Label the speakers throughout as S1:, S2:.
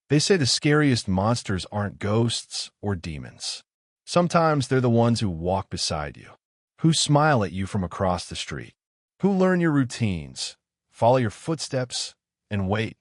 S1: They say the scariest monsters aren't ghosts or demons. Sometimes they're the ones who walk beside you, who smile at you from across the street, who learn your routines, follow your footsteps, and wait,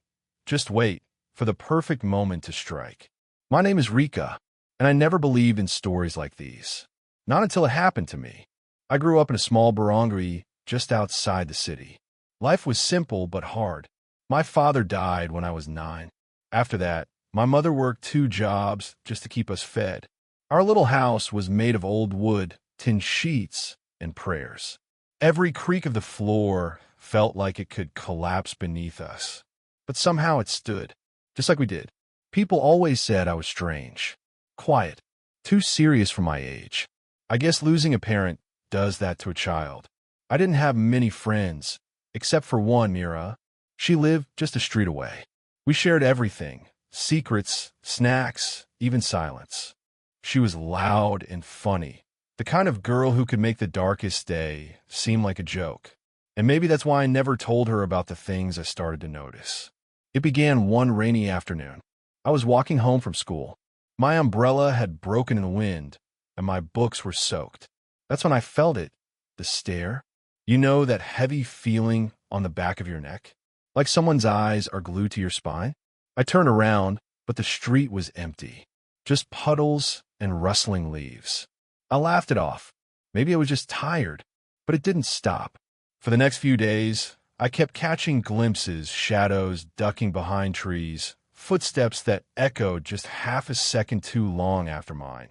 S1: just wait, for the perfect moment to strike. My name is Rika, and I never believed in stories like these. Not until it happened to me. I grew up in a small barangay just outside the city. Life was simple but hard. My father died when I was 9. After that, my mother worked 2 jobs just to keep us fed. Our little house was made of old wood, tin sheets, and prayers. Every creak of the floor felt like it could collapse beneath us. But somehow it stood, just like we did. People always said I was strange, quiet, too serious for my age. I guess losing a parent does that to a child. I didn't have many friends, except for one, Mira. She lived just a street away. We shared everything, secrets, snacks, even silence. She was loud and funny, the kind of girl who could make the darkest day seem like a joke. And maybe that's why I never told her about the things I started to notice. It began one rainy afternoon. I was walking home from school. My umbrella had broken in the wind, and my books were soaked. That's when I felt it, the stare. You know, that heavy feeling on the back of your neck? Like someone's eyes are glued to your spine? I turned around, but the street was empty. Just puddles and rustling leaves. I laughed it off. Maybe I was just tired, but it didn't stop. For the next few days, I kept catching glimpses, shadows ducking behind trees, footsteps that echoed just half a second too long after mine,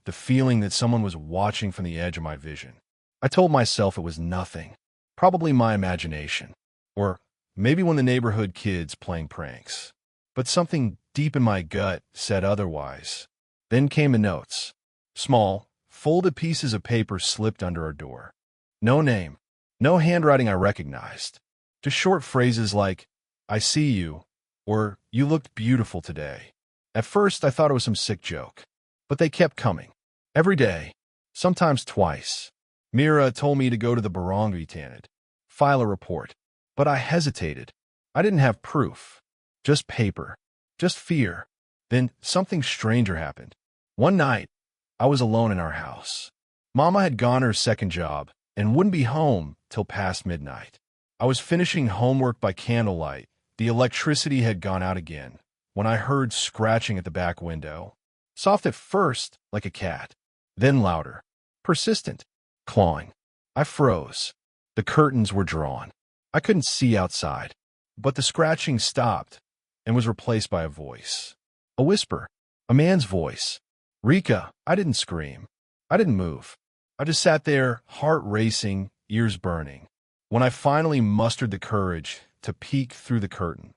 S1: the feeling that someone was watching from the edge of my vision. I told myself it was nothing, probably my imagination, or maybe one of the neighborhood kids playing pranks. But something deep in my gut said otherwise. Then came the notes. Small, folded pieces of paper slipped under our door. No name, no handwriting I recognized. Just short phrases like, "I see you," or "You looked beautiful today." At first, I thought it was some sick joke, but they kept coming. Every day, sometimes twice. Mira told me to go to the barangay tanod, file a report, but I hesitated. I didn't have proof, just paper, just fear. Then something stranger happened. One night, I was alone in our house. Mama had gone her second job and wouldn't be home till past midnight. I was finishing homework by candlelight. The electricity had gone out again when I heard scratching at the back window. Soft at first, like a cat, then louder, persistent, clawing. I froze. The curtains were drawn. I couldn't see outside, but the scratching stopped and was replaced by a voice. A whisper, a man's voice. "Rika." I didn't scream. I didn't move. I just sat there, heart racing, ears burning. When I finally mustered the courage to peek through the curtain,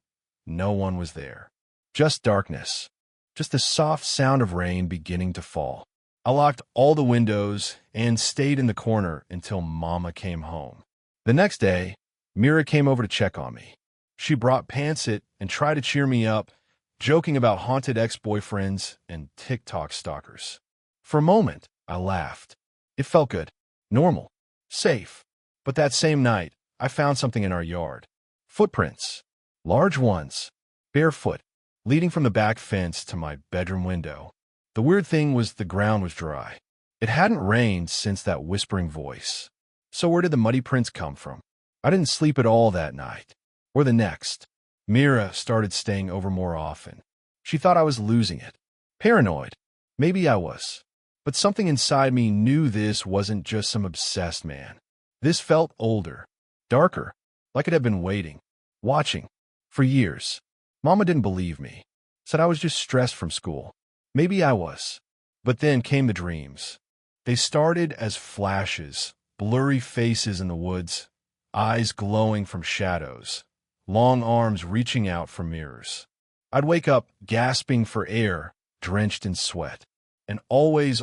S1: no one was there. Just darkness. Just the soft sound of rain beginning to fall. I locked all the windows and stayed in the corner until Mama came home. The next day, Mira came over to check on me. She brought pancit and tried to cheer me up, joking about haunted ex-boyfriends and TikTok stalkers. For a moment, I laughed. It felt good, normal, safe. But that same night, I found something in our yard. Footprints. Large ones. Barefoot. Leading from the back fence to my bedroom window. The weird thing was the ground was dry. It hadn't rained since that whispering voice. So where did the muddy prints come from? I didn't sleep at all that night. Or the next. Mira started staying over more often. She thought I was losing it. Paranoid. Maybe I was. But something inside me knew this wasn't just some obsessed man. This felt older. Darker. Like it had been waiting. Watching. For years. Mama didn't believe me. Said I was just stressed from school. Maybe I was. But then came the dreams. They started as flashes, blurry faces in the woods, eyes glowing from shadows, long arms reaching out from mirrors. I'd wake up gasping for air, drenched in sweat. And always,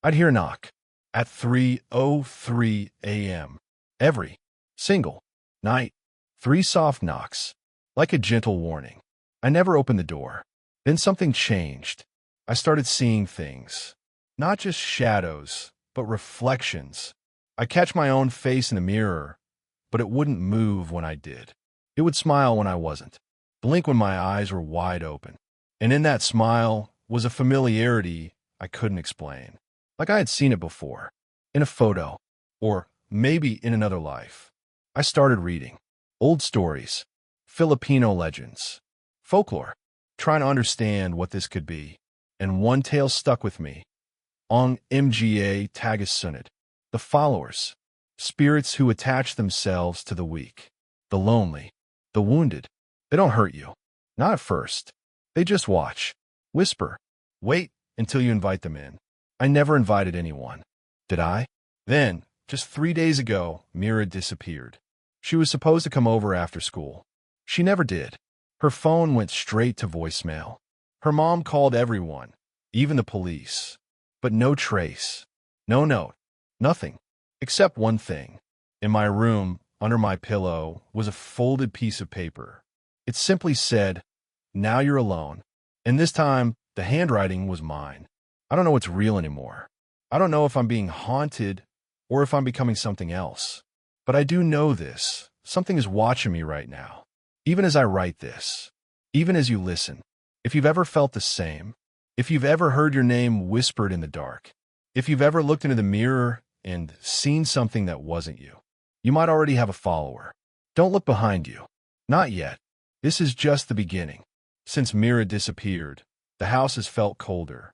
S1: I'd hear a knock at 3:03 a.m. Every single night. 3 soft knocks, like a gentle warning. I never opened the door. Then something changed. I started seeing things. Not just shadows, but reflections. I'd catch my own face in the mirror, but it wouldn't move when I did. It would smile when I wasn't. blink when my eyes were wide open. And in that smile was a familiarity I couldn't explain. Like I had seen it before, in a photo, or maybe in another life. I started reading old stories, Filipino legends, folklore, trying to understand what this could be. And one tale stuck with me. Ang Mga Tagasunod, the followers, spirits who attach themselves to the weak, the lonely, the wounded. They don't hurt you. Not at first. They just watch, whisper, wait until you invite them in. I never invited anyone. Did I? Then, just 3 days ago, Mira disappeared. She was supposed to come over after school. She never did. Her phone went straight to voicemail. Her mom called everyone, even the police. But no trace. No note. Nothing. Except one thing. In my room, under my pillow, was a folded piece of paper. It simply said, "Now you're alone." And this time, the handwriting was mine. I don't know what's real anymore. I don't know if I'm being haunted or if I'm becoming something else. But I do know this. Something is watching me right now. Even as I write this. Even as you listen. If you've ever felt the same. If you've ever heard your name whispered in the dark. If you've ever looked into the mirror and seen something that wasn't you. You might already have a follower. Don't look behind you. Not yet. This is just the beginning. Since Mira disappeared, the house has felt colder.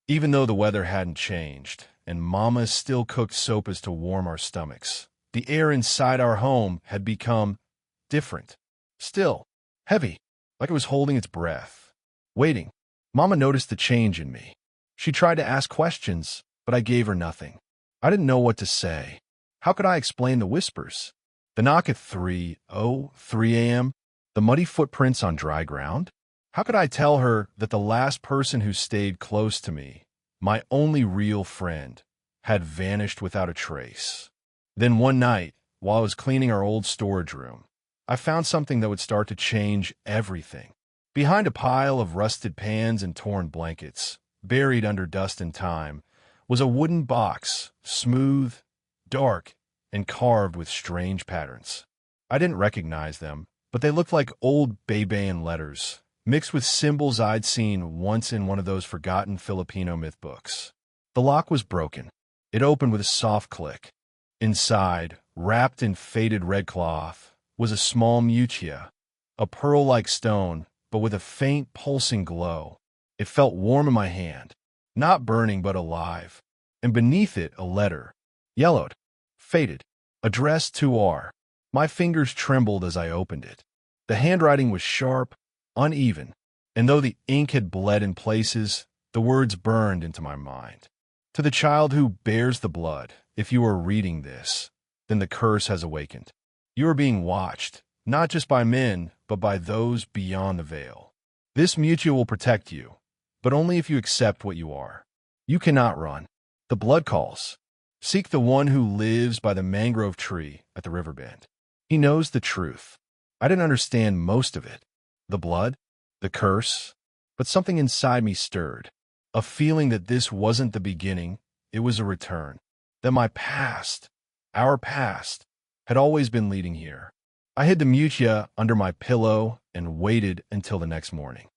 S1: Even though the weather hadn't changed, and Mama still cooked sopas to warm our stomachs, the air inside our home had become different. Still, heavy, like it was holding its breath. Waiting. Mama noticed the change in me. She tried to ask questions, but I gave her nothing. I didn't know what to say. How could I explain the whispers? The knock at 3:03 a.m.? The muddy footprints on dry ground? How could I tell her that the last person who stayed close to me, my only real friend, had vanished without a trace? Then one night, while I was cleaning our old storage room, I found something that would start to change everything. Behind a pile of rusted pans and torn blankets, buried under dust and time, was a wooden box, smooth, dark, and carved with strange patterns. I didn't recognize them, but they looked like old Baybayin letters, mixed with symbols I'd seen once in one of those forgotten Filipino myth books. The lock was broken. It opened with a soft click. Inside, wrapped in faded red cloth, was a small mutia, a pearl-like stone, but with a faint pulsing glow. It felt warm in my hand, not burning but alive, and beneath it a letter, yellowed, faded, addressed to R. My fingers trembled as I opened it. The handwriting was sharp, uneven, and though the ink had bled in places, the words burned into my mind. To the child who bears the blood, if you are reading this, then the curse has awakened. You are being watched, not just by men, but by those beyond the veil. This mutual will protect you, but only if you accept what you are. You cannot run. The blood calls. Seek the one who lives by the mangrove tree at the riverbend. He knows the truth. I didn't understand most of it. The blood, the curse, but something inside me stirred. A feeling that this wasn't the beginning, it was a return. That my past, our past, had always been leading here. I hid the mutia under my pillow and waited until the next morning.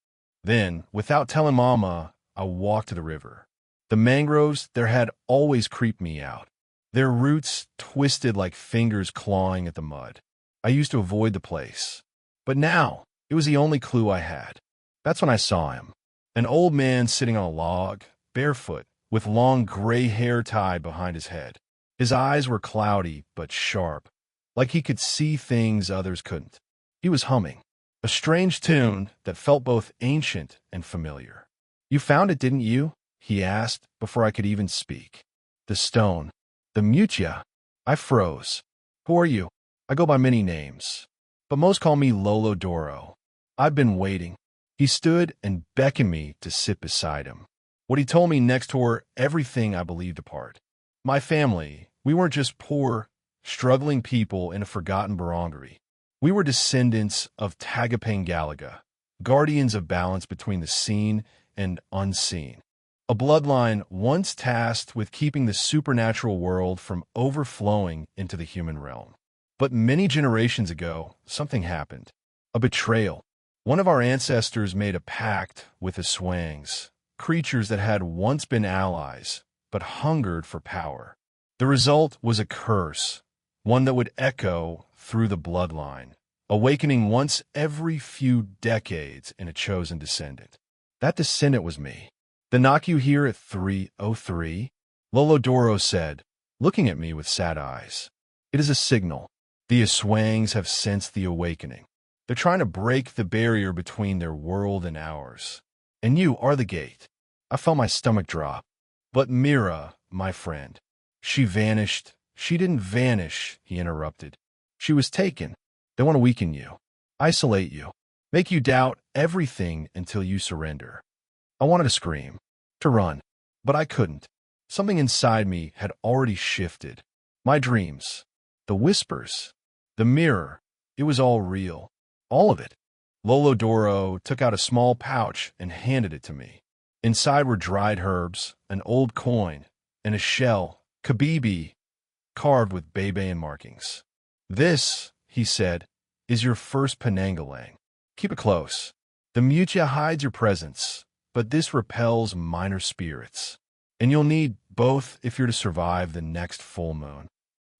S1: Then, without telling Mama, I walked to the river. The mangroves there had always creeped me out. Their roots twisted like fingers clawing at the mud. I used to avoid the place. But now, it was the only clue I had. That's when I saw him. An old man sitting on a log, barefoot, with long gray hair tied behind his head. His eyes were cloudy but sharp, like he could see things others couldn't. He was humming, a strange tune that felt both ancient and familiar. "You found it, didn't you?" he asked before I could even speak. "The stone. The mutia." I froze. "Who are you?" "I go by many names, but most call me Lolo Doro. I've been waiting." He stood and beckoned me to sit beside him. What he told me next tore everything I believed apart. My family, we weren't just poor, struggling people in a forgotten barangay. We were descendants of Tagapang Galaga, guardians of balance between the seen and unseen. A bloodline once tasked with keeping the supernatural world from overflowing into the human realm. But many generations ago, something happened. A betrayal. One of our ancestors made a pact with the Swangs, creatures that had once been allies, but hungered for power. The result was a curse, one that would echo through the bloodline, awakening once every few decades in a chosen descendant. That descendant was me. "The knock you hear at 3:03? Lolodoro said, looking at me with sad eyes. "It is a signal. The Aswangs have sensed the awakening. They're trying to break the barrier between their world and ours. And you are the gate." I felt my stomach drop. "But Mira, my friend, she vanished." "She didn't vanish," he interrupted. "She was taken. They want to weaken you, isolate you, make you doubt everything until you surrender." I wanted to scream, to run, but I couldn't. Something inside me had already shifted. My dreams, the whispers, the mirror, it was all real. All of it. Lolodoro took out a small pouch and handed it to me. Inside were dried herbs, an old coin, and a shell, kabibi, carved with Bebe markings. "This," he said, "is your first Penangalang. Keep it close. The Mutia hides your presence, but this repels minor spirits. And you'll need both if you're to survive the next full moon."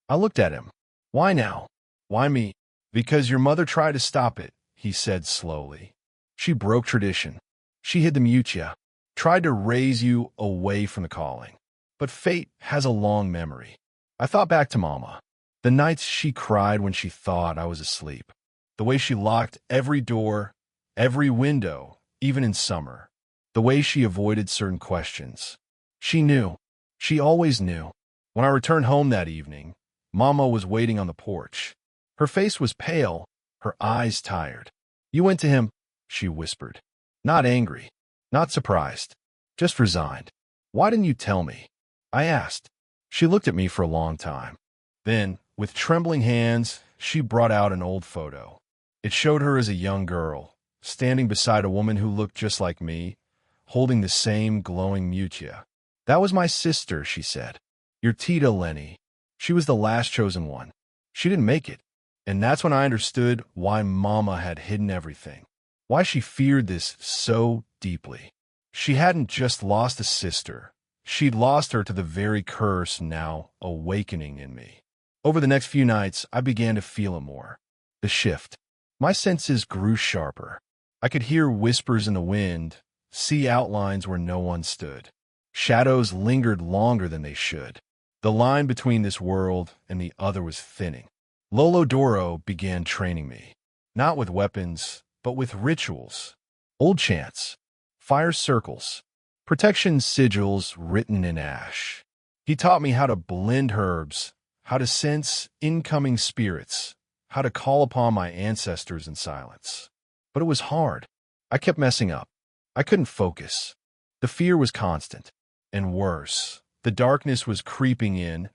S1: I looked at him. "Why now? Why me?" "Because your mother tried to stop it," he said slowly. "She broke tradition. She hid the Mutia, tried to raise you away from the calling. But fate has a long memory." I thought back to Mama. The nights she cried when she thought I was asleep. The way she locked every door, every window, even in summer. The way she avoided certain questions. She knew. She always knew. When I returned home that evening, Mama was waiting on the porch. Her face was pale, her eyes tired. "You went to him," she whispered. "Not angry, not surprised, just resigned. Why didn't you tell me?" I asked. She looked at me for a long time. Then, with trembling hands, she brought out an old photo. It showed her as a young girl, standing beside a woman who looked just like me, holding the same glowing mutia. "That was my sister," she said. "Your Tita Lenny. She was the last chosen one. She didn't make it." And that's when I understood why Mama had hidden everything. Why she feared this so deeply. She hadn't just lost a sister. She'd lost her to the very curse now awakening in me. Over the next few nights, I began to feel it more. The shift. My senses grew sharper. I could hear whispers in the wind, see outlines where no one stood. Shadows lingered longer than they should. The line between this world and the other was thinning. Lolodoro began training me, not with weapons, but with rituals. Old chants, fire circles, protection sigils written in ash. He taught me how to blend herbs, how to sense incoming spirits, how to call upon my ancestors in silence. But it was hard. I kept messing up. I couldn't focus. The fear was constant. And worse, the darkness was creeping in,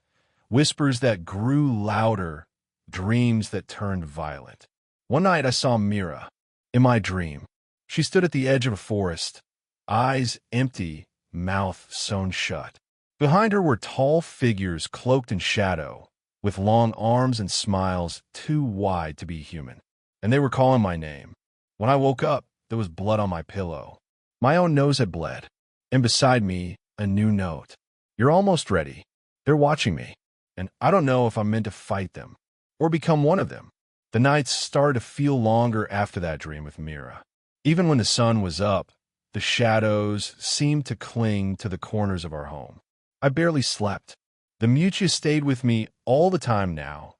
S1: whispers that grew louder, dreams that turned violent. One night I saw Mira, in my dream. She stood at the edge of a forest, eyes empty, mouth sewn shut. Behind her were tall figures cloaked in shadow, with long arms and smiles too wide to be human. And they were calling my name. When I woke up, there was blood on my pillow. My own nose had bled. And beside me, a new note. "You're almost ready. They're watching me. And I don't know if I'm meant to fight them, or become one of them." The nights started to feel longer after that dream with Mira. Even when the sun was up, the shadows seemed to cling to the corners of our home. I barely slept. The Mutia stayed with me all the time now,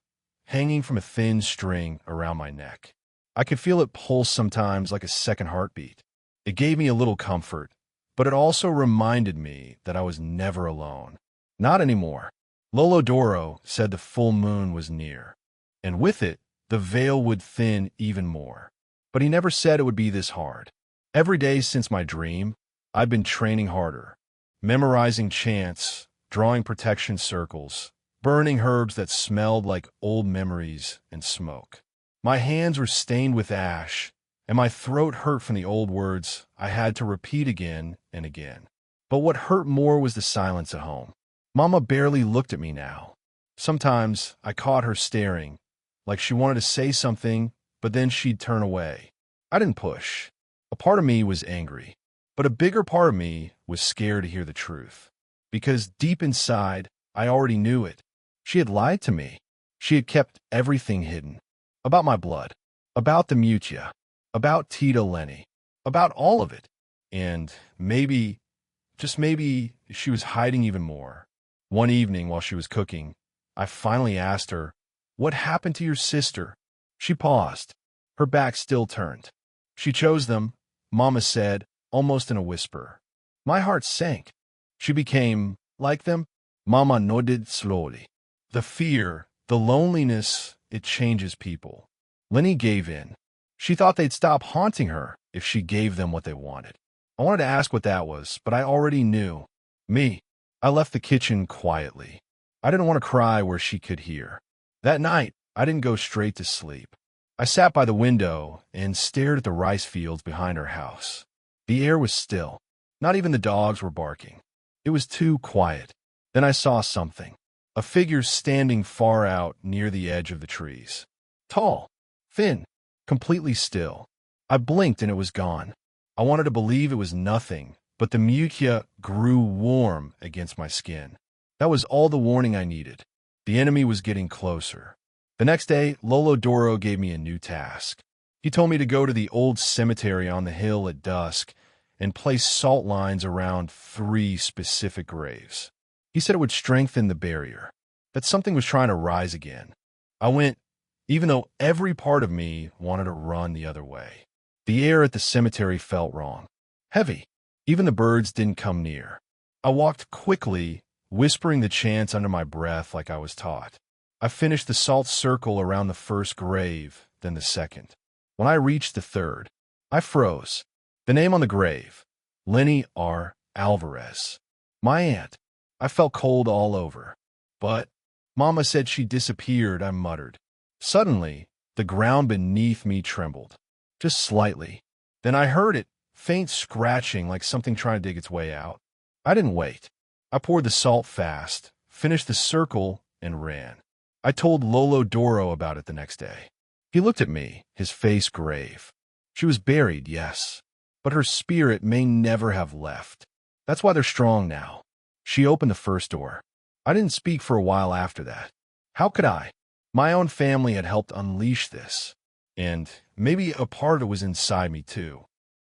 S1: hanging from a thin string around my neck. I could feel it pulse sometimes like a second heartbeat. It gave me a little comfort, but it also reminded me that I was never alone. Not anymore. Lolodoro said the full moon was near, and with it, the veil would thin even more. But he never said it would be this hard. Every day since my dream, I've been training harder, memorizing chants, drawing protection circles, burning herbs that smelled like old memories and smoke. My hands were stained with ash, and my throat hurt from the old words I had to repeat again and again. But what hurt more was the silence at home. Mama barely looked at me now. Sometimes I caught her staring, like she wanted to say something, but then she'd turn away. I didn't push. A part of me was angry, but a bigger part of me was scared to hear the truth. Because deep inside, I already knew it. She had lied to me. She had kept everything hidden. About my blood. About the Mutia. About Tita Lenny. About all of it. And maybe, just maybe, she was hiding even more. One evening while she was cooking, I finally asked her, "What happened to your sister?" She paused, her back still turned. "She chose them," Mama said, almost in a whisper. My heart sank. She became like them? Mama nodded slowly. The fear, the loneliness, it changes people. Lenny gave in. She thought they'd stop haunting her if she gave them what they wanted. I wanted to ask what that was, but I already knew. Me. I left the kitchen quietly. I didn't want to cry where she could hear. That night, I didn't go straight to sleep. I sat by the window and stared at the rice fields behind our house. The air was still. Not even the dogs were barking. It was too quiet. Then I saw something. A figure standing far out near the edge of the trees. Tall, thin, completely still. I blinked and it was gone. I wanted to believe it was nothing, but the mutia grew warm against my skin. That was all the warning I needed. The enemy was getting closer. The next day, Lolo Doro gave me a new task. He told me to go to the old cemetery on the hill at dusk and place salt lines around 3 specific graves. He said it would strengthen the barrier, that something was trying to rise again. I went, even though every part of me wanted to run the other way. The air at the cemetery felt wrong, heavy. Even the birds didn't come near. I walked quickly, whispering the chants under my breath like I was taught. I finished the salt circle around the first grave, then the second. When I reached the third, I froze. The name on the grave, Lenny R. Alvarez. My aunt. I felt cold all over. But Mama said she disappeared, I muttered. Suddenly, the ground beneath me trembled. Just slightly. Then I heard it, faint scratching like something trying to dig its way out. I didn't wait. I poured the salt fast, finished the circle, and ran. I told Lolo Doro about it the next day. He looked at me, his face grave. She was buried, yes, but her spirit may never have left. That's why they're strong now. She opened the first door. I didn't speak for a while after that. How could I? My own family had helped unleash this, and maybe a part of it was inside me too.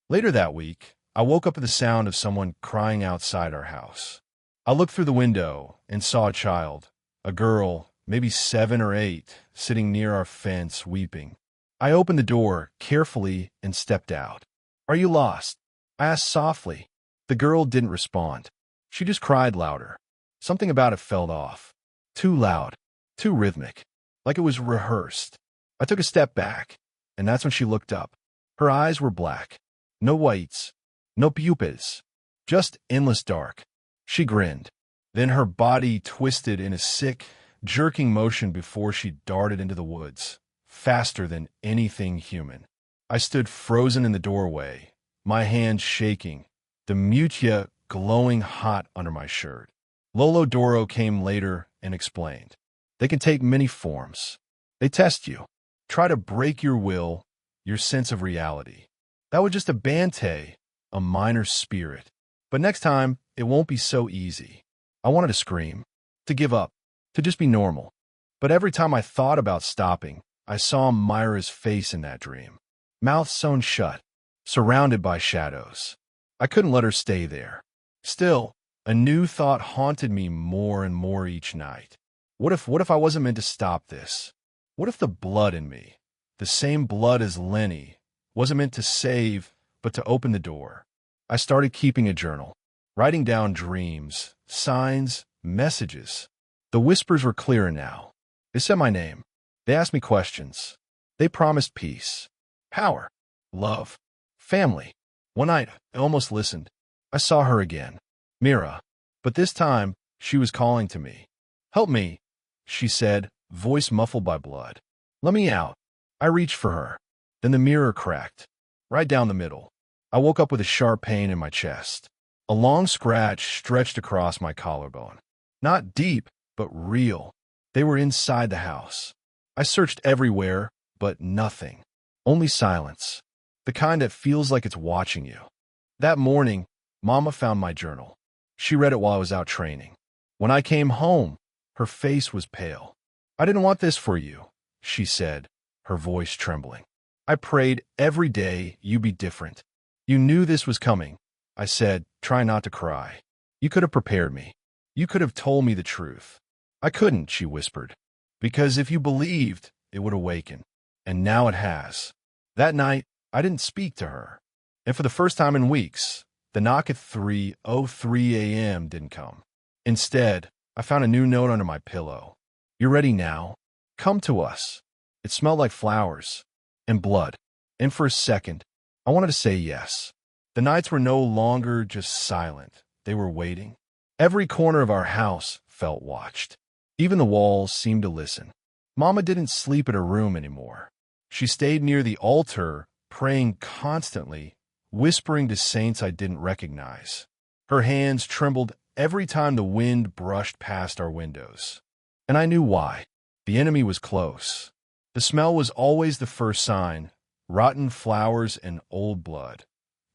S1: Later that week, I woke up to the sound of someone crying outside our house. I looked through the window and saw a child, a girl, maybe 7 or 8, sitting near our fence weeping. I opened the door carefully and stepped out. "Are you lost?" I asked softly. The girl didn't respond. She just cried louder. Something about it felt off. Too loud, too rhythmic, like it was rehearsed. I took a step back, and that's when she looked up. Her eyes were black. No whites, no pupils, just endless dark. She grinned. Then her body twisted in a sick, jerking motion before she darted into the woods, faster than anything human. I stood frozen in the doorway, my hands shaking, the mutia glowing hot under my shirt. Lolo Doro came later and explained. They can take many forms. They test you, try to break your will, your sense of reality. That was just a Bante, a minor spirit. But next time, it won't be so easy. I wanted to scream, to give up, to just be normal. But every time I thought about stopping, I saw Myra's face in that dream. Mouth sewn shut, surrounded by shadows. I couldn't let her stay there. Still, a new thought haunted me more and more each night. What if I wasn't meant to stop this? What if the blood in me, the same blood as Lenny, wasn't meant to save, but to open the door? I started keeping a journal, writing down dreams, signs, messages. The whispers were clearer now. They said my name. They asked me questions. They promised peace, power, love, family. One night, I almost listened. I saw her again, Mira. But this time, she was calling to me. "Help me," she said, voice muffled by blood. "Let me out." I reached for her. Then the mirror cracked, right down the middle. I woke up with a sharp pain in my chest. A long scratch stretched across my collarbone. Not deep, but real. They were inside the house. I searched everywhere, but nothing. Only silence. the kind that feels like it's watching you. That morning, Mama found my journal. She read it while I was out training. When I came home, her face was pale. "I didn't want this for you," she said, her voice trembling. "I prayed every day you be different. You knew this was coming," I said, trying not to cry. "You could have prepared me. You could have told me the truth." "I couldn't," she whispered, "because if you believed, it would awaken. And now it has." That night, I didn't speak to her. And for the first time in weeks, the knock at 3:03 a.m. didn't come. Instead, I found a new note under my pillow. "You're ready now? Come to us." It smelled like flowers and blood. And for a second, I wanted to say yes. The nights were no longer just silent. They were waiting. Every corner of our house felt watched. Even the walls seemed to listen. Mama didn't sleep in her room anymore. She stayed near the altar, praying constantly, whispering to saints I didn't recognize. Her hands trembled every time the wind brushed past our windows. And I knew why. The enemy was close. The smell was always the first sign: rotten flowers and old blood,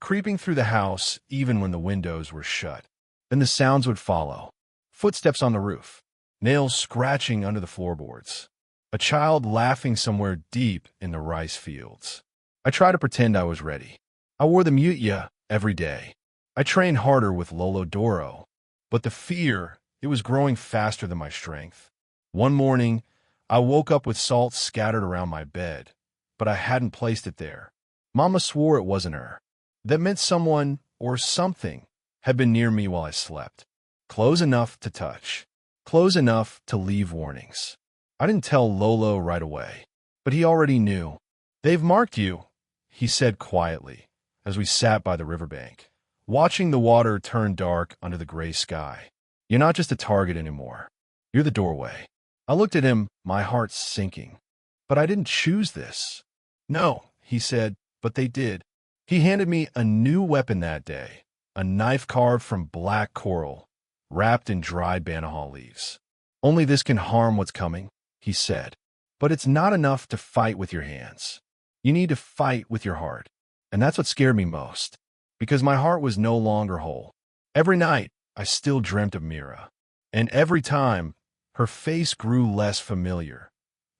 S1: creeping through the house even when the windows were shut. Then the sounds would follow. Footsteps on the roof, nails scratching under the floorboards, a child laughing somewhere deep in the rice fields. I tried to pretend I was ready. I wore the mutya every day. I trained harder with Lolo Doro, but the fear, it was growing faster than my strength. One morning, I woke up with salt scattered around my bed, but I hadn't placed it there. Mama swore it wasn't her. That meant someone or something had been near me while I slept. Close enough to touch. Close enough to leave warnings. I didn't tell Lolo right away, but he already knew. "They've marked you," he said quietly, as we sat by the riverbank, watching the water turn dark under the gray sky. "You're not just a target anymore. You're the doorway." I looked at him, my heart sinking. "But I didn't choose this." "No," he said, "but they did." He handed me a new weapon that day, a knife carved from black coral, wrapped in dried banana leaves. "Only this can harm what's coming," he said. "But it's not enough to fight with your hands. You need to fight with your heart." And that's what scared me most, because my heart was no longer whole. Every night, I still dreamt of Mira. And every time, her face grew less familiar,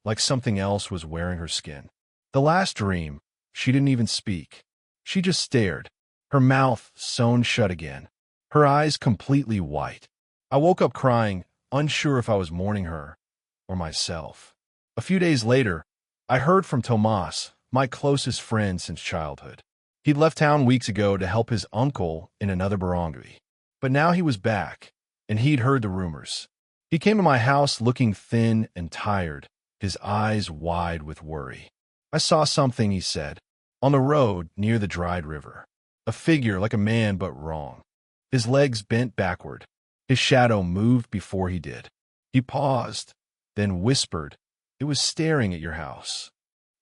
S1: like something else was wearing her skin. The last dream, she didn't even speak. She just stared, her mouth sewn shut again, her eyes completely white. I woke up crying, unsure if I was mourning her or myself. A few days later, I heard from Tomas, my closest friend since childhood. He'd left town weeks ago to help his uncle in another barangay. But now he was back, and he'd heard the rumors. He came to my house looking thin and tired, his eyes wide with worry. "I saw something," he said, "on the road near the dried river. A figure like a man but wrong. His legs bent backward. His shadow moved before he did." He paused, then whispered, "It was staring at your house."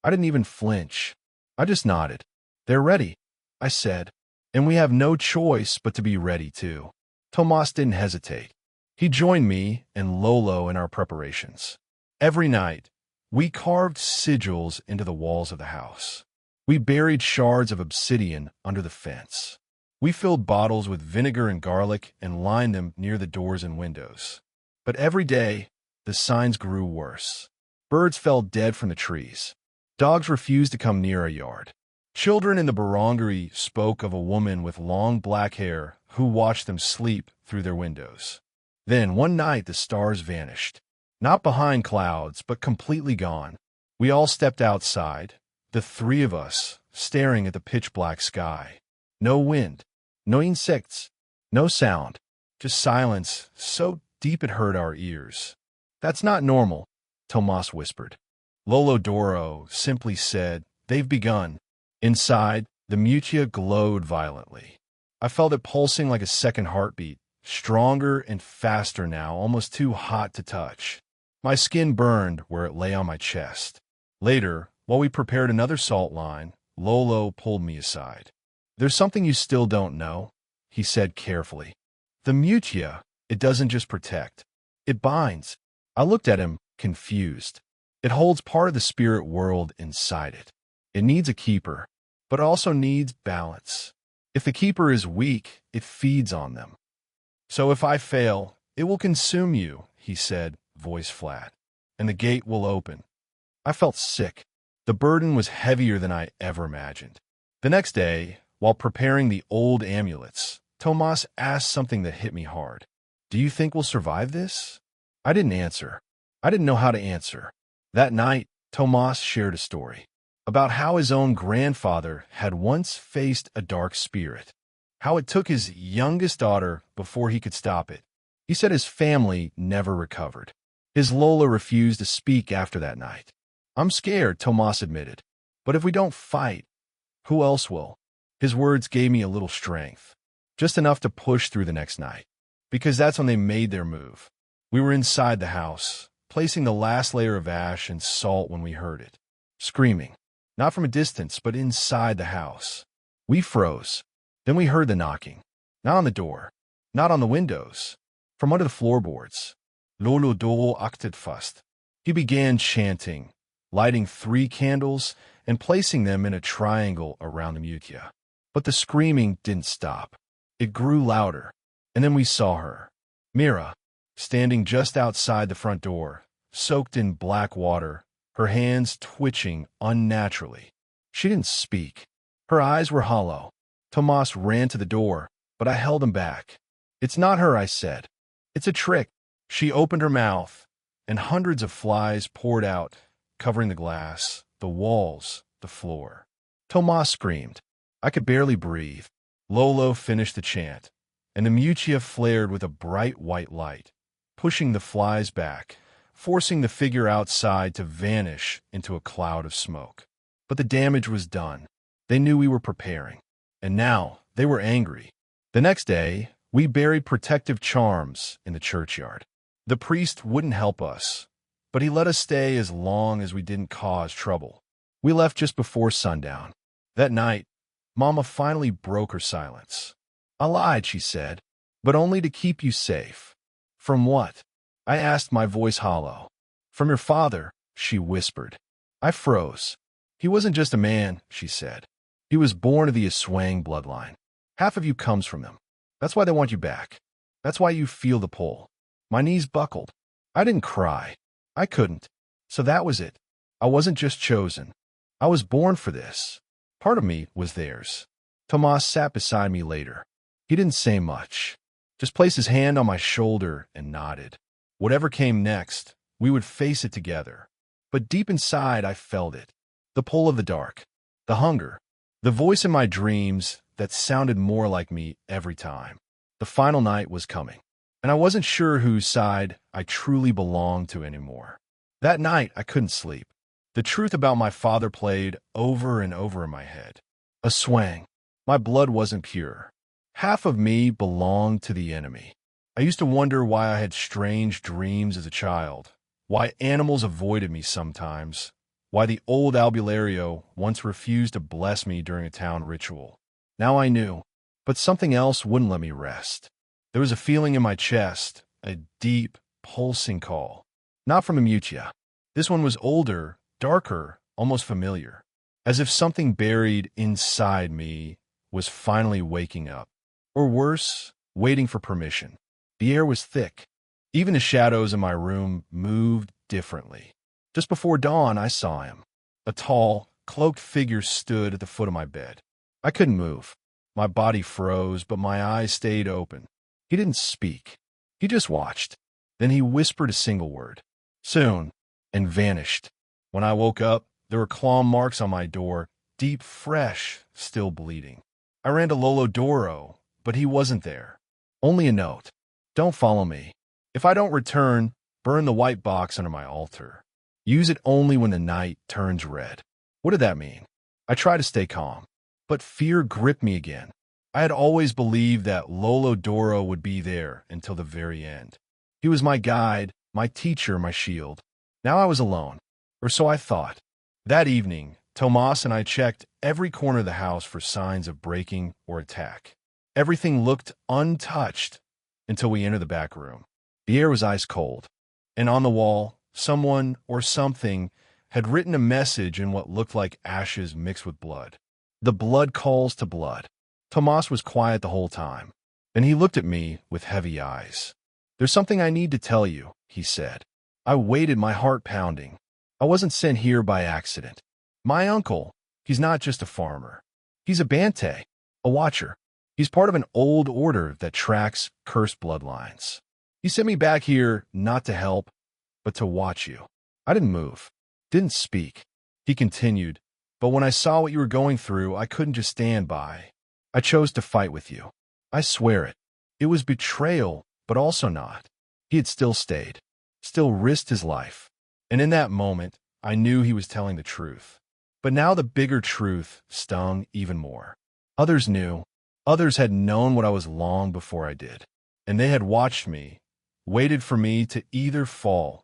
S1: I didn't even flinch. I just nodded. "They're ready," I said, "and we have no choice but to be ready too." Tomas didn't hesitate. He joined me and Lolo in our preparations. Every night, we carved sigils into the walls of the house. We buried shards of obsidian under the fence. We filled bottles with vinegar and garlic and lined them near the doors and windows. But every day, the signs grew worse. Birds fell dead from the trees. Dogs refused to come near our yard. Children in the barangay spoke of a woman with long black hair who watched them sleep through their windows. Then one night the stars vanished. Not behind clouds, but completely gone. We all stepped outside, the three of us, staring at the pitch-black sky. No wind, no insects, no sound, just silence so deep it hurt our ears. "That's not normal," Tomas whispered. Lolo Doro simply said, "They've begun." Inside, the mutia glowed violently. I felt it pulsing like a second heartbeat, stronger and faster now, almost too hot to touch. My skin burned where it lay on my chest. Later, while we prepared another salt line, Lolo pulled me aside. "There's something you still don't know," he said carefully. "The mutia, it doesn't just protect. It binds." I looked at him, confused. "It holds part of the spirit world inside it. It needs a keeper." but also needs balance. If the keeper is weak, it feeds on them. So if I fail, it will consume you, he said, voice flat, and the gate will open. I felt sick. The burden was heavier than I ever imagined. The next day, while preparing the old amulets, Tomas asked something that hit me hard. Do you think we'll survive this? I didn't answer. I didn't know how to answer. That night, Tomas shared a story about how his own grandfather had once faced a dark spirit, how it took his youngest daughter before he could stop it. He said his family never recovered. His Lola refused to speak after that night. I'm scared, Tomas admitted. But if we don't fight, who else will? His words gave me a little strength, just enough to push through the next night, because that's when they made their move. We were inside the house, placing the last layer of ash and salt when we heard it. Screaming, not from a distance, but inside the house. We froze. Then we heard the knocking. Not on the door, not on the windows, from under the floorboards. Lolo do akted fast. He began chanting, lighting 3 candles and placing them in a triangle around the mutia. But the screaming didn't stop. It grew louder, and then we saw her, Mira, standing just outside the front door, soaked in black water, her hands twitching unnaturally. She didn't speak. Her eyes were hollow. Tomas ran to the door, but I held him back. It's not her, I said. It's a trick. She opened her mouth, and hundreds of flies poured out, covering the glass, the walls, the floor. Tomas screamed. I could barely breathe. Lolo finished the chant, and the mutia flared with a bright white light, pushing the flies back, forcing the figure outside to vanish into a cloud of smoke. But the damage was done. They knew we were preparing, and now they were angry. The next day, we buried protective charms in the churchyard. The priest wouldn't help us, but he let us stay as long as we didn't cause trouble. We left just before sundown. That night, Mama finally broke her silence. I lied, she said, but only to keep you safe. From what? I asked, my voice hollow. From your father, she whispered. I froze. He wasn't just a man, she said. He was born of the Aswang bloodline. Half of you comes from him. That's why they want you back. That's why you feel the pull. My knees buckled. I didn't cry. I couldn't. So that was it. I wasn't just chosen. I was born for this. Part of me was theirs. Tomas sat beside me later. He didn't say much. Just placed his hand on my shoulder and nodded. Whatever came next, we would face it together. But deep inside, I felt it. The pull of the dark. The hunger. The voice in my dreams that sounded more like me every time. The final night was coming, and I wasn't sure whose side I truly belonged to anymore. That night, I couldn't sleep. The truth about my father played over and over in my head. A swang. My blood wasn't pure. Half of me belonged to the enemy. I used to wonder why I had strange dreams as a child, why animals avoided me sometimes, why the old albulario once refused to bless me during a town ritual. Now I knew, but something else wouldn't let me rest. There was a feeling in my chest, a deep, pulsing call. Not from a mutia. This one was older, darker, almost familiar, as if something buried inside me was finally waking up. Or worse, waiting for permission. The air was thick. Even the shadows in my room moved differently. Just before dawn, I saw him. A tall, cloaked figure stood at the foot of my bed. I couldn't move. My body froze, but my eyes stayed open. He didn't speak. He just watched. Then he whispered a single word. Soon, and vanished. When I woke up, there were claw marks on my door, deep, fresh, still bleeding. I ran to Lolo Doro, but he wasn't there. Only a note. Don't follow me. If I don't return, burn the white box under my altar. Use it only when the night turns red. What did that mean? I tried to stay calm, but fear gripped me again. I had always believed that Lolo Doro would be there until the very end. He was my guide, my teacher, my shield. Now I was alone, or so I thought. That evening, Tomas and I checked every corner of the house for signs of breaking or attack. Everything looked untouched until we entered the back room. The air was ice cold, and on the wall, someone or something had written a message in what looked like ashes mixed with blood. The blood calls to blood. Tomas was quiet the whole time, and he looked at me with heavy eyes. There's something I need to tell you, he said. I waited, my heart pounding. I wasn't sent here by accident. My uncle, he's not just a farmer. He's a Bante, a watcher. He's part of an old order that tracks cursed bloodlines. He sent me back here not to help, but to watch you. I didn't move, didn't speak. He continued, but when I saw what you were going through, I couldn't just stand by. I chose to fight with you. I swear it. It was betrayal, but also not. He had still stayed, still risked his life. And in that moment, I knew he was telling the truth. But now the bigger truth stung even more. Others knew. Others had known what I was long before I did. And they had watched me, waited for me to either fall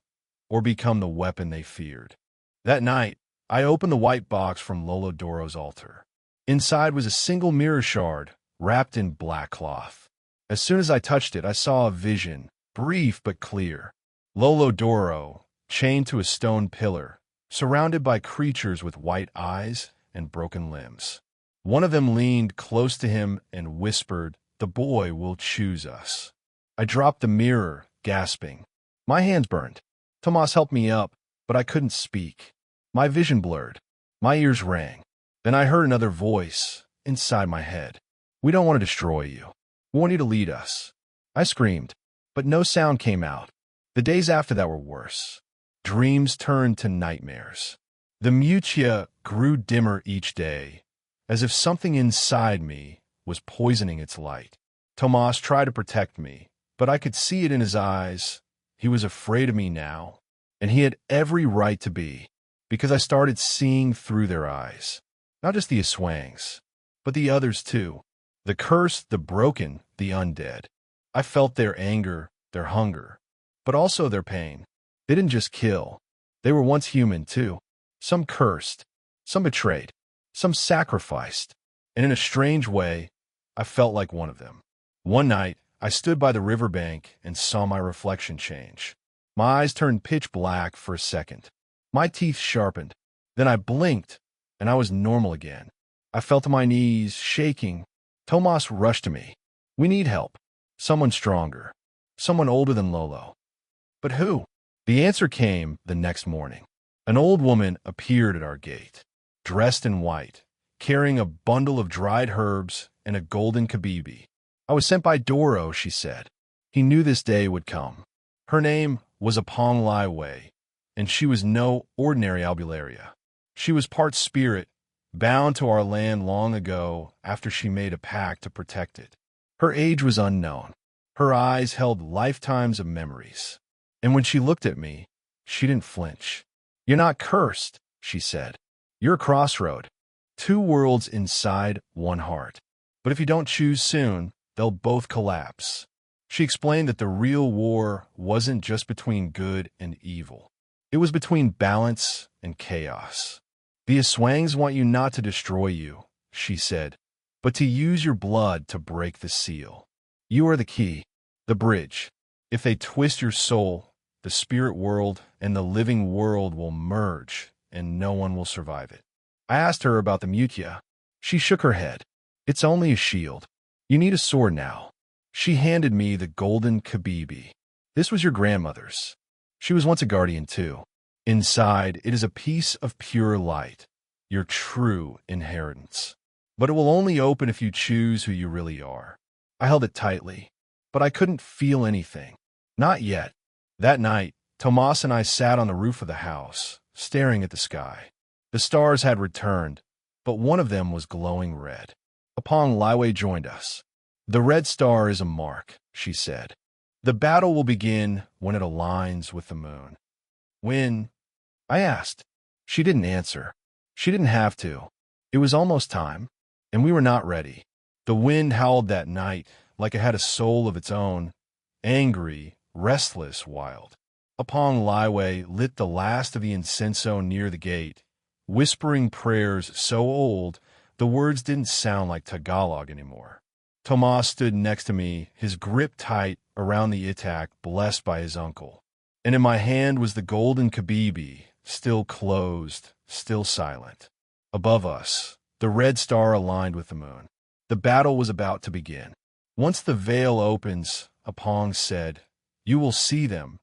S1: or become the weapon they feared. That night, I opened the white box from Lolo Doro's altar. Inside was a single mirror shard wrapped in black cloth. As soon as I touched it, I saw a vision, brief but clear. Lolo Doro, chained to a stone pillar, surrounded by creatures with white eyes and broken limbs. One of them leaned close to him and whispered, "The boy will choose us." I dropped the mirror, gasping. My hands burned. Tomas helped me up, but I couldn't speak. My vision blurred. My ears rang. Then I heard another voice inside my head. "We don't want to destroy you. We want you to lead us." I screamed, but no sound came out. The days after that were worse. Dreams turned to nightmares. The mutia grew dimmer each day, as if something inside me was poisoning its light. Tomas tried to protect me, but I could see it in his eyes. He was afraid of me now, and he had every right to be, because I started seeing through their eyes. Not just the Aswangs, but the others too. The cursed, the broken, the undead. I felt their anger, their hunger, but also their pain. They didn't just kill. They were once human too. Some cursed, some betrayed, some sacrificed. And in a strange way, I felt like one of them. One night, I stood by the riverbank and saw my reflection change. My eyes turned pitch black for a second. My teeth sharpened. Then I blinked, and I was normal again. I fell to my knees, shaking. Tomas rushed to me. "We need help. Someone stronger. Someone older than Lolo." But who? The answer came the next morning. An old woman appeared at our gate, dressed in white, carrying a bundle of dried herbs and a golden kabibi. "I was sent by Doro," she said. "He knew this day would come." Her name was Apong Liwei, and she was no ordinary albularia. She was part spirit, bound to our land long ago after she made a pact to protect it. Her age was unknown. Her eyes held lifetimes of memories. And when she looked at me, she didn't flinch. "You're not cursed," she said. "You're a crossroad. Two worlds inside one heart. But if you don't choose soon, they'll both collapse." She explained that the real war wasn't just between good and evil. It was between balance and chaos. "The Aswangs want you not to destroy you," she said, "but to use your blood to break the seal. You are the key, the bridge. If they twist your soul, the spirit world and the living world will merge, and no one will survive it." I asked her about the mutia. She shook her head. "It's only a shield. You need a sword now." She handed me the golden kabibi. "This was your grandmother's. She was once a guardian too. Inside, it is a piece of pure light, your true inheritance. But it will only open if you choose who you really are." I held it tightly, but I couldn't feel anything. Not yet. That night, Tomas and I sat on the roof of the house, staring at the sky. The stars had returned, but one of them was glowing red. Apong Liwei joined us. "The red star is a mark," she said. "The battle will begin when it aligns with the moon." "When?" I asked. She didn't answer. She didn't have to. It was almost time, and we were not ready. The wind howled that night like it had a soul of its own, angry, restless, wild. Apong Liwei lit the last of the incenso near the gate, whispering prayers so old the words didn't sound like Tagalog anymore. Tomas stood next to me, his grip tight around the itak blessed by his uncle. And in my hand was the golden kabibi, still closed, still silent. Above us, The red star aligned with the moon. The battle was about to begin. Once the veil opens, Apong said, you will see them,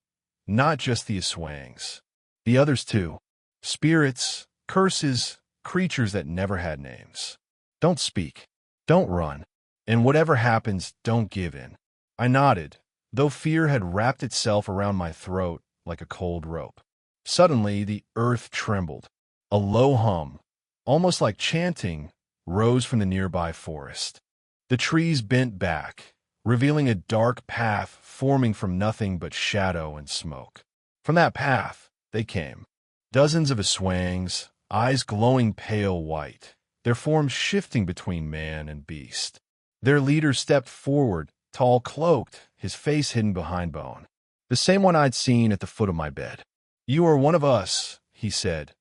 S1: not just the Aswangs. The others too. Spirits, curses, creatures that never had names. Don't speak. Don't run. And whatever happens, don't give in. I nodded, though fear had wrapped itself around my throat like a cold rope. Suddenly, the earth trembled. A low hum, almost like chanting, rose from the nearby forest. The trees bent back, revealing a dark path forming from nothing but shadow and smoke. From that path, they came. Dozens of Aswangs, eyes glowing pale white, their forms shifting between man and beast. Their leader stepped forward, tall, cloaked, his face hidden behind bone. The same one I'd seen at the foot of my bed. You are one of us, he said,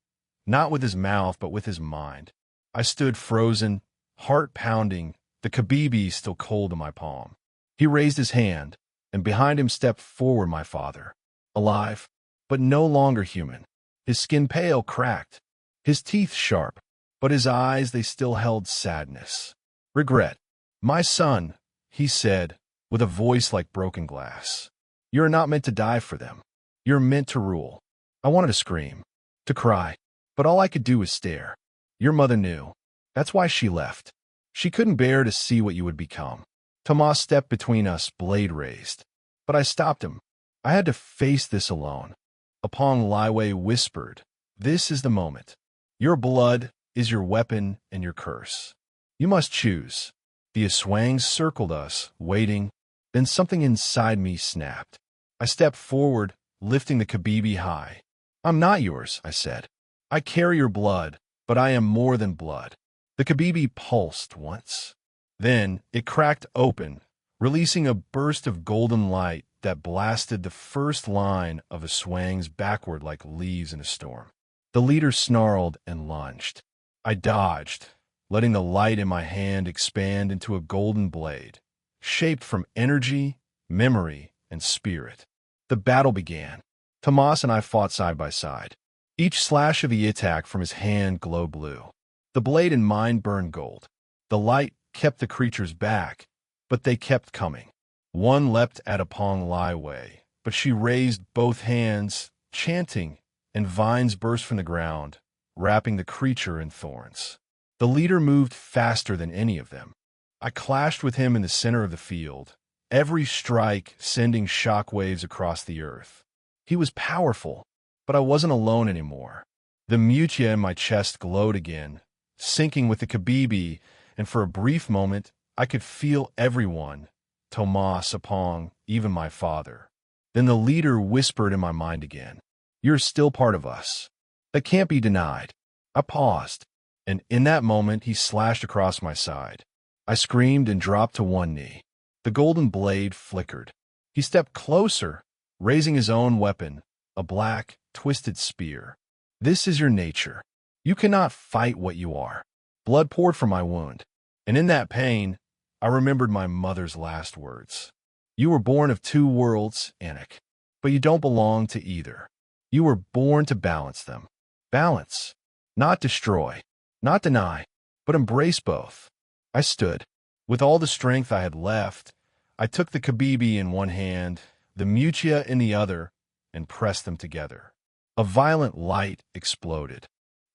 S1: not with his mouth but with his mind. I stood frozen, heart pounding, the kabibi still cold in my palm. He raised his hand, and behind him stepped forward my father, alive, but no longer human. His skin pale, cracked, his teeth sharp, but his eyes, they still held sadness. Regret. My son, he said, with a voice like broken glass. You're not meant to die for them. You're meant to rule. I wanted to scream, to cry, but all I could do was stare. Your mother knew. That's why she left. She couldn't bear to see what you would become. Tomas stepped between us, blade raised. But I stopped him. I had to face this alone. Apong Liwei whispered, this is the moment. Your blood is your weapon and your curse. You must choose. The Aswangs circled us, waiting. Then something inside me snapped. I stepped forward, lifting the kabibi high. I'm not yours, I said. I carry your blood, but I am more than blood. The kabibi pulsed once. Then it cracked open, releasing a burst of golden light that blasted the first line of Aswangs backward like leaves in a storm. The leader snarled and lunged. I dodged, letting the light in my hand expand into a golden blade, shaped from energy, memory, and spirit. The battle began. Tomas and I fought side by side. Each slash of the attack from his hand glowed blue. The blade in mine burned gold. The light kept the creatures back, but they kept coming. One leapt at Apong Liwei, but she raised both hands, chanting, and vines burst from the ground, wrapping the creature in thorns. The leader moved faster than any of them. I clashed with him in the center of the field, every strike sending shockwaves across the earth. He was powerful, but I wasn't alone anymore. The mutia in my chest glowed again, sinking with the kabibi, and for a brief moment, I could feel everyone, Tomas, Apong, even my father. Then the leader whispered in my mind again, you're still part of us. That can't be denied. I paused, and in that moment he slashed across my side. I screamed and dropped to one knee. The golden blade flickered. He stepped closer, raising his own weapon, a black, twisted spear. This is your nature. You cannot fight what you are. Blood poured from my wound, and in that pain, I remembered my mother's last words. You were born of two worlds, Anik, but you don't belong to either. You were born to balance them. Balance, not destroy, not deny, but embrace both. I stood. With all the strength I had left, I took the kabibi in one hand, the mutia in the other, and pressed them together. A violent light exploded.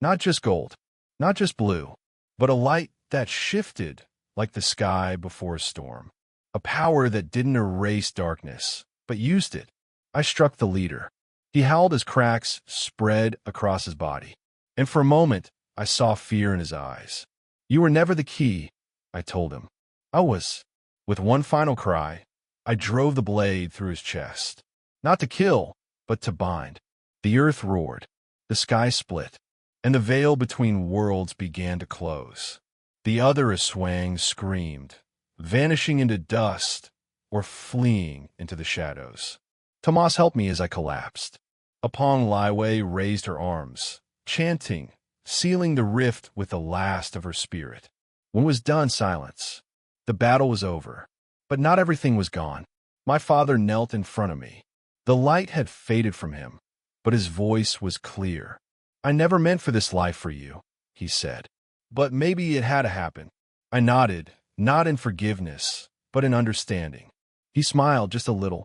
S1: Not just gold, not just blue, but a light that shifted like the sky before a storm. A power that didn't erase darkness, but used it. I struck the leader. He howled as cracks spread across his body. And for a moment, I saw fear in his eyes. You were never the key, I told him. I was. With one final cry, I drove the blade through his chest. Not to kill, but to bind. The earth roared. The sky split. And the veil between worlds began to close. The other Aswang screamed, vanishing into dust or fleeing into the shadows. Tomas helped me as I collapsed. Apong Liwei raised her arms, chanting, sealing the rift with the last of her spirit. When it was done, silence. The battle was over, but not everything was gone. My father knelt in front of me. The light had faded from him, but his voice was clear. I never meant for this life for you, he said. but maybe it had to happen. I nodded, not in forgiveness, but in understanding. He smiled just a little,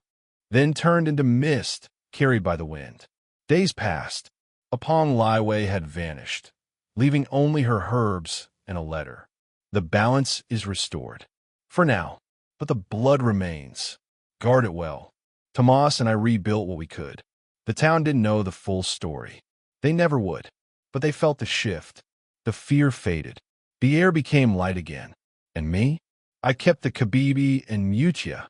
S1: then turned into mist carried by the wind. Days passed. Upon Liwei had vanished, leaving only her herbs and a letter. The balance is restored. For now, but the blood remains. Guard it well. Tomas and I rebuilt what we could. The town didn't know the full story. They never would. But they felt the shift. The fear faded. The air became light again. And me? I kept the Kabibi and Mutia,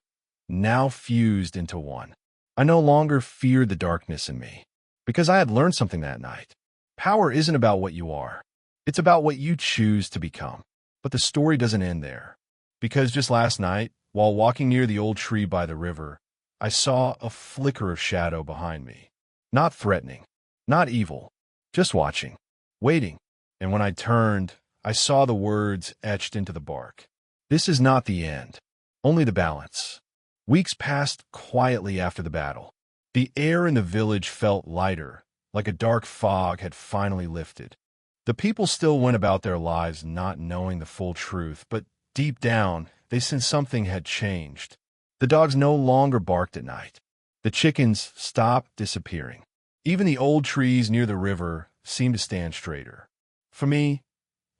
S1: now fused into one. I no longer feared the darkness in me, because I had learned something that night. Power isn't about what you are. It's about what you choose to become. But the story doesn't end there. Because just last night, while walking near the old tree by the river, I saw a flicker of shadow behind me. Not threatening, not evil, just watching, waiting. And when I turned, I saw the words etched into the bark. This is not the end, only the balance. Weeks passed quietly after the battle. The air in the village felt lighter, like a dark fog had finally lifted. The people still went about their lives not knowing the full truth, but deep down, they sensed something had changed. The dogs no longer barked at night. The chickens stopped disappearing. Even the old trees near the river seemed to stand straighter. For me,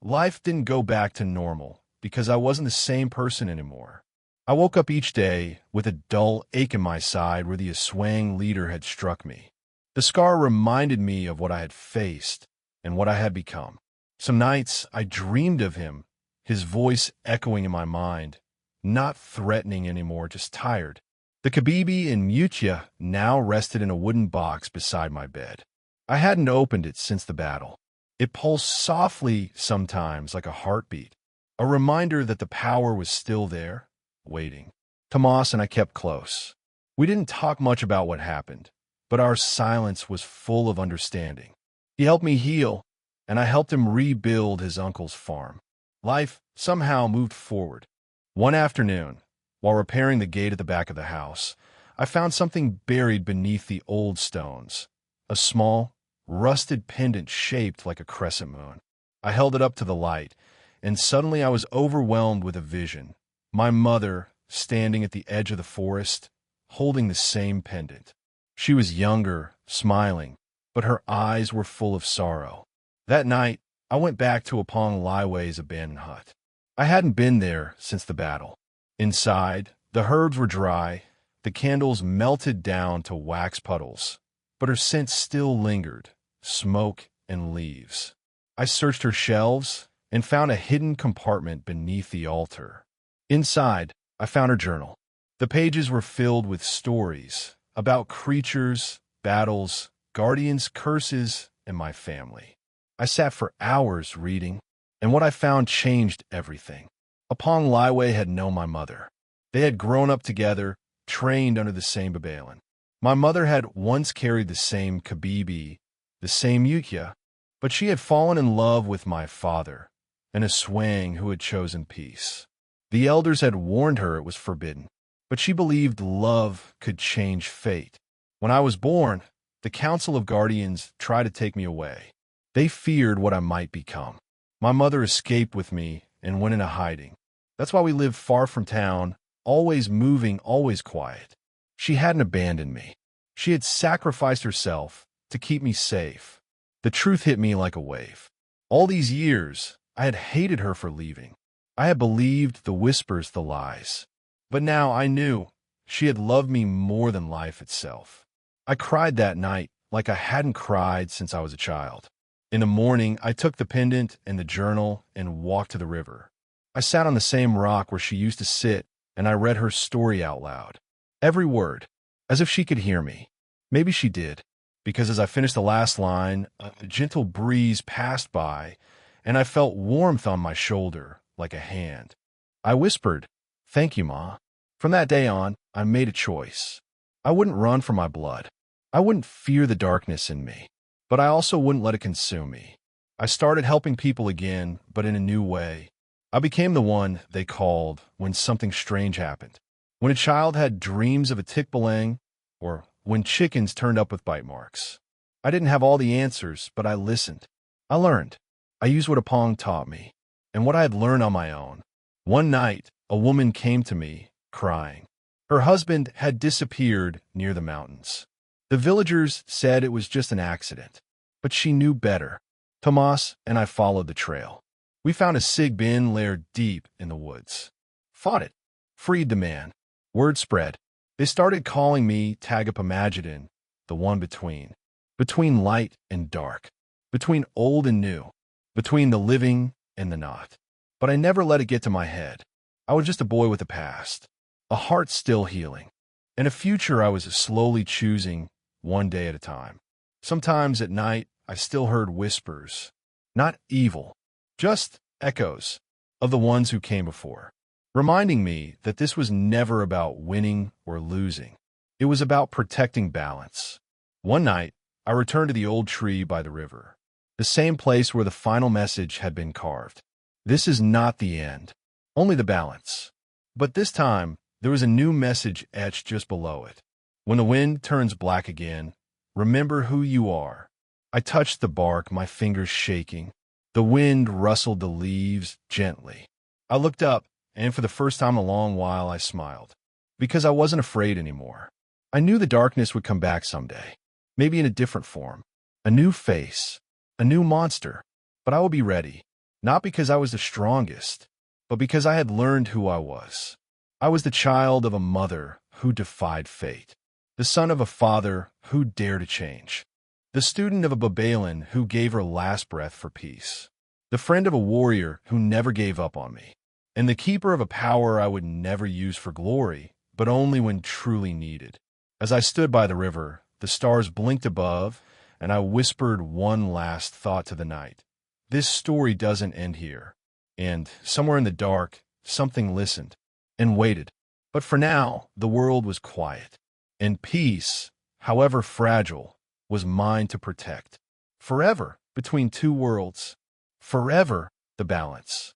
S1: life didn't go back to normal because I wasn't the same person anymore. I woke up each day with a dull ache in my side where the Aswang leader had struck me. The scar reminded me of what I had faced and what I had become. Some nights I dreamed of him, his voice echoing in my mind, not threatening anymore, just tired. The Kabibi and Mutia now rested in a wooden box beside my bed. I hadn't opened it since the battle. It pulsed softly sometimes like a heartbeat, a reminder that the power was still there, waiting. Tomas and I kept close. We didn't talk much about what happened, but our silence was full of understanding. He helped me heal, and I helped him rebuild his uncle's farm. Life somehow moved forward. One afternoon, while repairing the gate at the back of the house, I found something buried beneath the old stones, a small, rusted pendant shaped like a crescent moon. I held it up to the light, and suddenly I was overwhelmed with a vision. My mother, standing at the edge of the forest, holding the same pendant. She was younger, smiling, but her eyes were full of sorrow. That night, I went back to Apong Liwei's abandoned hut. I hadn't been there since the battle. Inside, the herbs were dry, the candles melted down to wax puddles, but her scent still lingered, smoke and leaves. I searched her shelves and found a hidden compartment beneath the altar. Inside, I found her journal. The pages were filled with stories about creatures, battles, guardians, curses, and my family. I sat for hours reading, and what I found changed everything. Apong Liwei had known my mother. They had grown up together, trained under the same Babalan. My mother had once carried the same Kabibi, the same Yukya, but she had fallen in love with my father, an Aswang who had chosen peace. The elders had warned her it was forbidden, but she believed love could change fate. When I was born, the Council of Guardians tried to take me away. They feared what I might become. My mother escaped with me and went into hiding. That's why we lived far from town, always moving, always quiet. She hadn't abandoned me. She had sacrificed herself to keep me safe. The truth hit me like a wave. All these years, I had hated her for leaving. I had believed the whispers, the lies. But now I knew she had loved me more than life itself. I cried that night like I hadn't cried since I was a child. In the morning, I took the pendant and the journal and walked to the river. I sat on the same rock where she used to sit, and I read her story out loud. Every word, as if she could hear me. Maybe she did, because as I finished the last line, a gentle breeze passed by, and I felt warmth on my shoulder, like a hand. I whispered, "Thank you, Ma." From that day on, I made a choice. I wouldn't run for my blood. I wouldn't fear the darkness in me, but I also wouldn't let it consume me. I started helping people again, but in a new way. I became the one they called when something strange happened. When a child had dreams of a tikbalang, or when chickens turned up with bite marks. I didn't have all the answers, but I listened. I learned. I used what Apong taught me, and what I had learned on my own. One night, a woman came to me, crying. Her husband had disappeared near the mountains. The villagers said it was just an accident, but she knew better. Tomas and I followed the trail. We found a sig bin lair deep in the woods. Fought it. Freed the man. Word spread. They started calling me Tagapamageddon, the one between. Between light and dark. Between old and new. Between the living and the not. But I never let it get to my head. I was just a boy with a past. A heart still healing. And a future I was slowly choosing, one day at a time. Sometimes at night, I still heard whispers. Not evil. Just echoes of the ones who came before. Reminding me that this was never about winning or losing. It was about protecting balance. One night, I returned to the old tree by the river. The same place where the final message had been carved. This is not the end, only the balance. But this time, there was a new message etched just below it. When the wind turns black again, remember who you are. I touched the bark, my fingers shaking. The wind rustled the leaves gently. I looked up, and for the first time in a long while, I smiled. Because I wasn't afraid anymore. I knew the darkness would come back someday, maybe in a different form. A new face, a new monster. But I would be ready, not because I was the strongest, but because I had learned who I was. I was the child of a mother who defied fate, the son of a father who dared to change, the student of a Babalan who gave her last breath for peace, the friend of a warrior who never gave up on me, and the keeper of a power I would never use for glory, but only when truly needed. As I stood by the river, the stars blinked above, and I whispered one last thought to the night. This story doesn't end here. And somewhere in the dark, something listened and waited. But for now, the world was quiet. And peace, however fragile, was mine to protect. Forever between two worlds. Forever the balance.